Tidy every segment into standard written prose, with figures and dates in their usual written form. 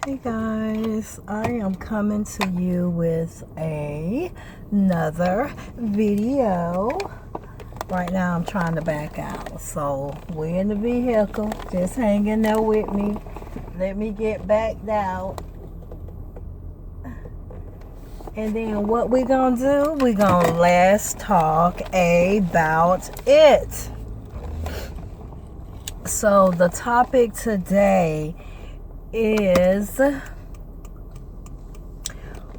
Hey guys, I am coming to you with another video. Right now I'm trying to back out, so we're in the vehicle, just hang in there with me. Let me get backed out. And then what we gonna do, we gonna let's talk about it. So the topic today is,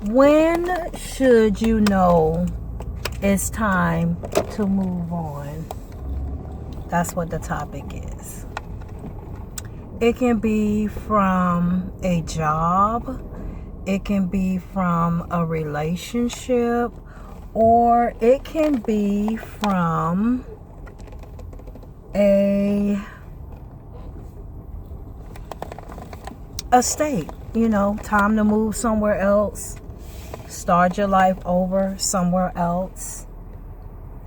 when should you know it's time to move on? That's what the topic is. It can be from a job, it can be from a relationship, or it can be from a state, time to move somewhere else, start your life over somewhere else.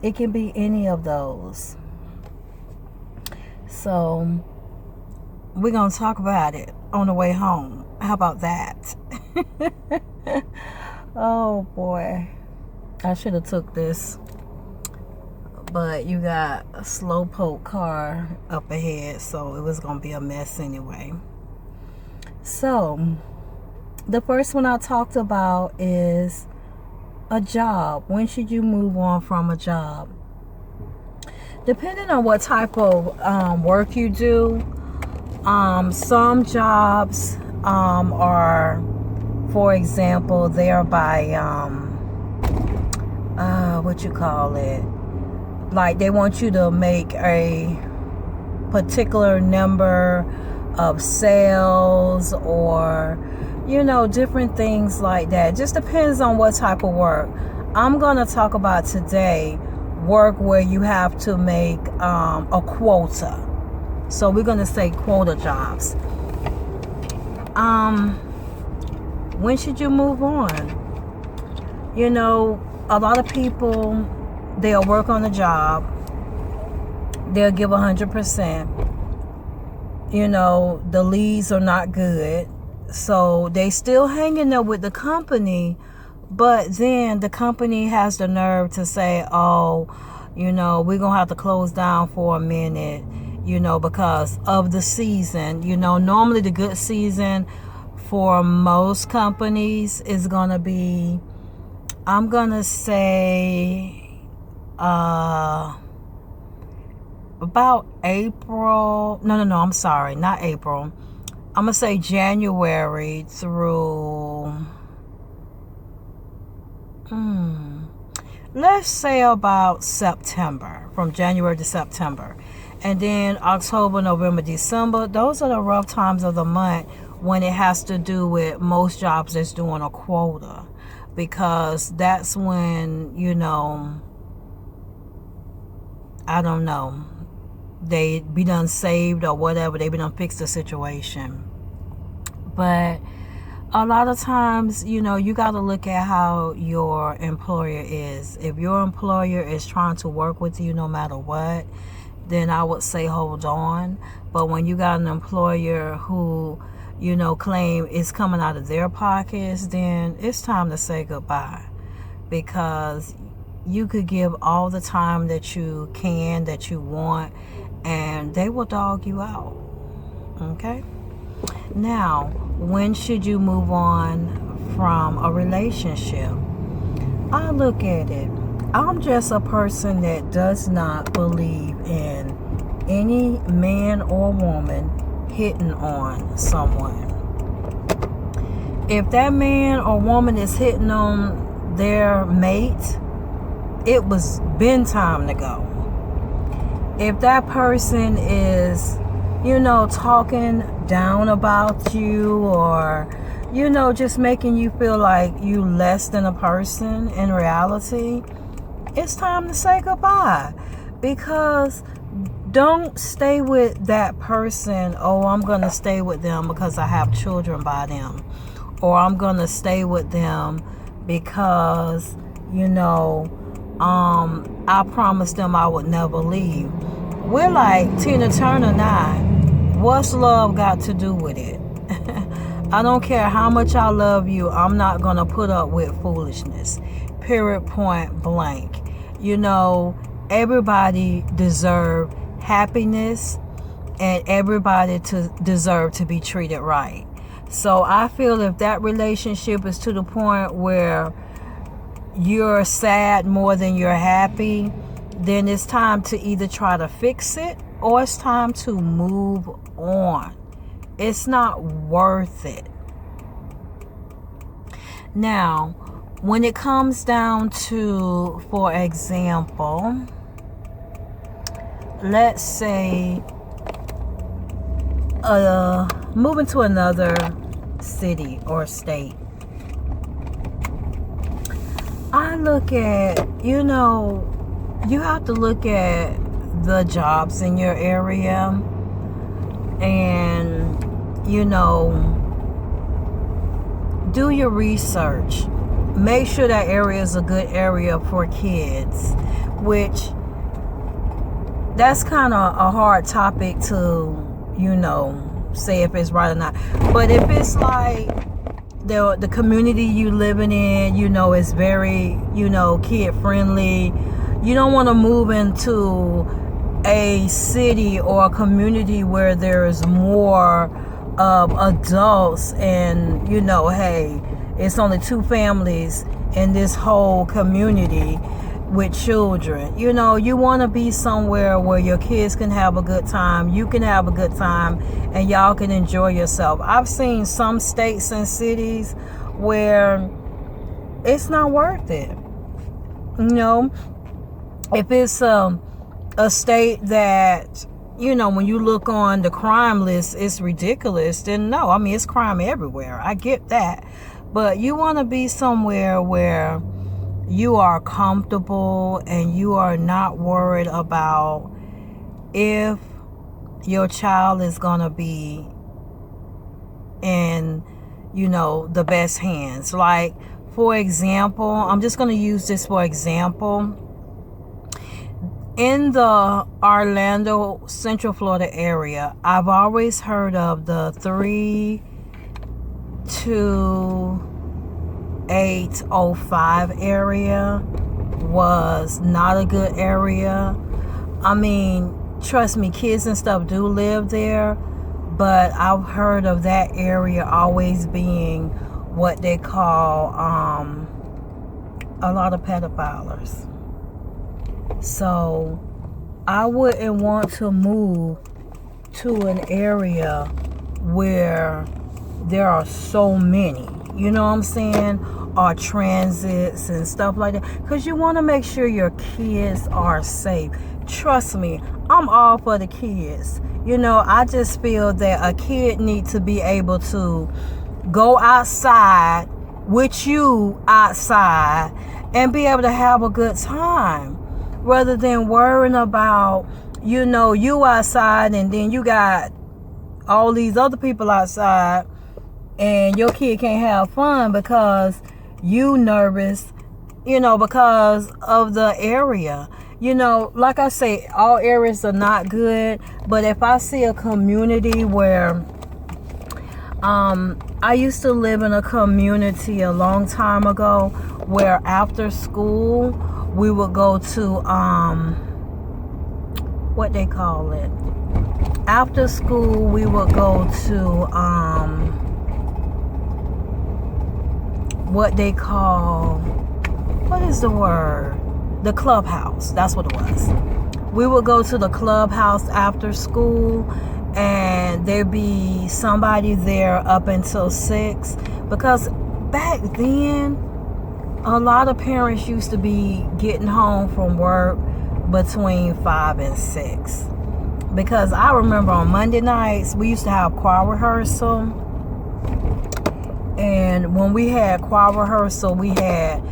It can be any of those. So we're going to talk about it on the way home. How about that? Oh boy, I should have took this, but you got a slowpoke car up ahead, so it was going to be a mess anyway. So the first one I talked about is a job. When should you move on from a job? Depending on what type of work you do, some jobs are, for example, they're by like they want you to make a particular number of sales, or different things like that. Just depends on what type of work. I'm gonna talk about today work where you have to make a quota. So we're gonna say quota jobs. When should you move on? A lot of people, they'll work on the job, they'll give 100%. The leads are not good, so they still hanging there with the company, but then the company has the nerve to say, oh, we're gonna have to close down for a minute, because of the season. Normally the good season for most companies is gonna be, I'm gonna say, about April. No, I'm sorry, not April. I'm gonna say January through let's say about September, from January to September. And then October, November, December, those are the rough times of the month when it has to do with most jobs that's doing a quota, because that's when, I don't know, they be done saved or whatever, they be done fixed the situation. But a lot of times, you got to look at how your employer is. If your employer is trying to work with you no matter what, then I would say hold on. But when you got an employer who, claim it's coming out of their pockets, then it's time to say goodbye, because you could give all the time that you can, that you want, and they will dog you out. Okay? Now, when should you move on from a relationship? I look at it, I'm just a person that does not believe in any man or woman hitting on someone. If that man or woman is hitting on their mate, it was been time to go. If that person is, talking down about you, or, just making you feel like you less than a person in reality, it's time to say goodbye. Because don't stay with that person, oh, I'm going to stay with them because I have children by them, or I'm going to stay with them because, I promised them I would never leave. We're like Tina Turner now. What's love got to do with it? I don't care how much I love you, I'm not going to put up with foolishness. Period, point blank. You know, everybody deserves happiness, and everybody deserve to be treated right. So I feel if that relationship is to the point where you're sad more than you're happy, then it's time to either try to fix it or it's time to move on. It's not worth it. Now, when it comes down to, for example, let's say moving to another city or state, I look at, you know, you have to look at the jobs in your area, and, you know, do your research. Make sure that area is a good area for kids, which that's kind of a hard topic to, you know, say if it's right or not. But if it's like the community you living in, you know, is very, you know, kid friendly, you don't want to move into a city or a community where there's more adults, and, you know, hey, it's only 2 families in this whole community with children. You know, you want to be somewhere where your kids can have a good time, you can have a good time, and y'all can enjoy yourself. I've seen some states and cities where it's not worth it. You know, if it's a state that, you know, when you look on the crime list, it's ridiculous, then no. I mean, it's crime everywhere. I get that. But you want to be somewhere where you are comfortable and you are not worried about if your child is going to be in, you know, the best hands. Like, for example, I'm just going to use this for example. In the Orlando, Central Florida area, I've always heard of the 32805 area was not a good area. I mean, trust me, kids and stuff do live there, but I've heard of that area always being what they call a lot of pedophiles. So I wouldn't want to move to an area where there are so many, you know what I'm saying, or transits and stuff like that, because you want to make sure your kids are safe. Trust me, I'm all for the kids. You know, I just feel that a kid needs to be able to go outside with you outside and be able to have a good time, rather than worrying about, you know, you outside and then you got all these other people outside and your kid can't have fun because you nervous, you know, because of the area. You know, like I say, all areas are not good, but if I see a community where I used to live in a community a long time ago where after school we would go to what they call it, after school we would go to what they call, what is the word, the clubhouse. That's what it was. We would go to the clubhouse after school, and there'd be somebody there up until 6, because back then a lot of parents used to be getting home from work between 5 and 6. Because I remember on Monday nights we used to have choir rehearsal, and when we had choir rehearsal, we had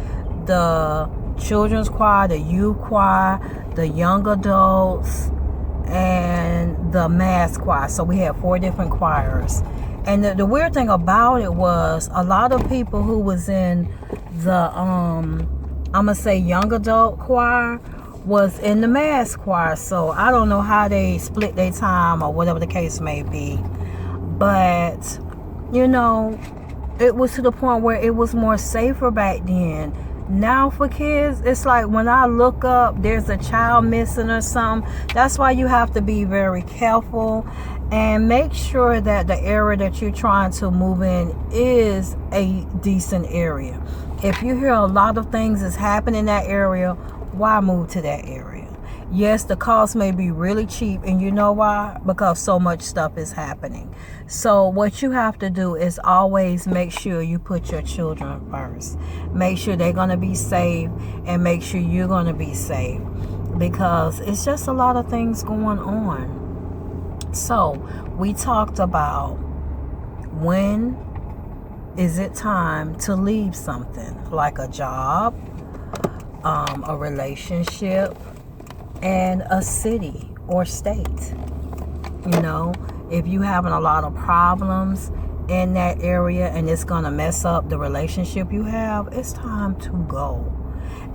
the children's choir, the youth choir, the young adults, and the mass choir. So we had 4 different choirs. And the weird thing about it was a lot of people who was in the I'm gonna say young adult choir was in the mass choir. So I don't know how they split their time or whatever the case may be, but You know, it was to the point where it was more safer back then. Now for kids, it's like when I look up, there's a child missing or something. That's why you have to be very careful and make sure that the area that you're trying to move in is a decent area. If you hear a lot of things is happening in that area, why move to that area? Yes, the cost may be really cheap, and you know why? Because so much stuff is happening. So what you have to do is always make sure you put your children first. Make sure they're going to be safe, and make sure you're going to be safe, because it's just a lot of things going on. So we talked about when is it time to leave something, like a job, a relationship, and a city or state. You know, if you having a lot of problems in that area and it's gonna mess up the relationship you have, it's time to go.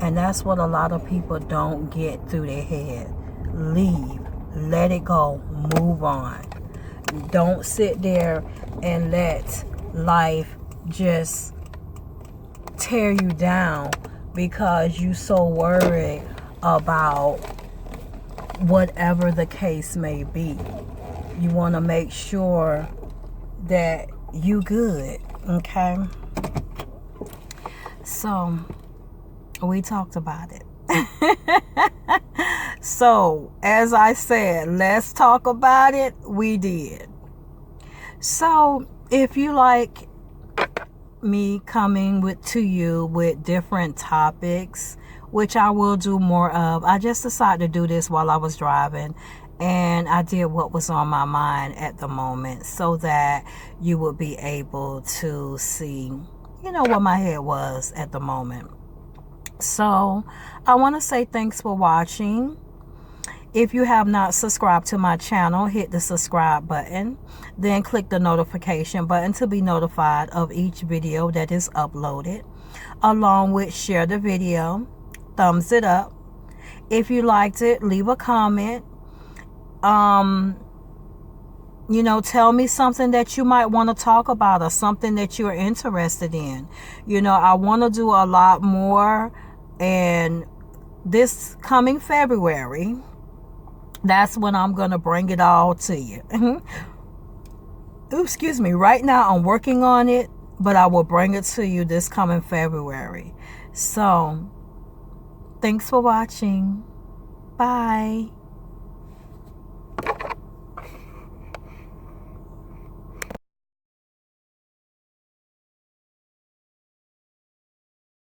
And that's what a lot of people don't get through their head. Leave, let it go, move on. Don't sit there and let life just tear you down because you so worried about whatever the case may be. You want to make sure that you good, okay? So we talked about it. So as I said, let's talk about it. We did. So if you like me coming to you with different topics, which I will do more of. I just decided to do this while I was driving, and I did what was on my mind at the moment so that you would be able to see, you know, what my head was at the moment. So I want to say thanks for watching. If you have not subscribed to my channel, hit the subscribe button, then click the notification button to be notified of each video that is uploaded, along with share the video, thumbs it up. If you liked it, leave a comment. You know, tell me something that you might want to talk about or something that you're interested in. You know, I want to do a lot more, and this coming February, that's when I'm going to bring it all to you. Ooh, excuse me. Right now I'm working on it, but I will bring it to you this coming February. So thanks for watching. Bye.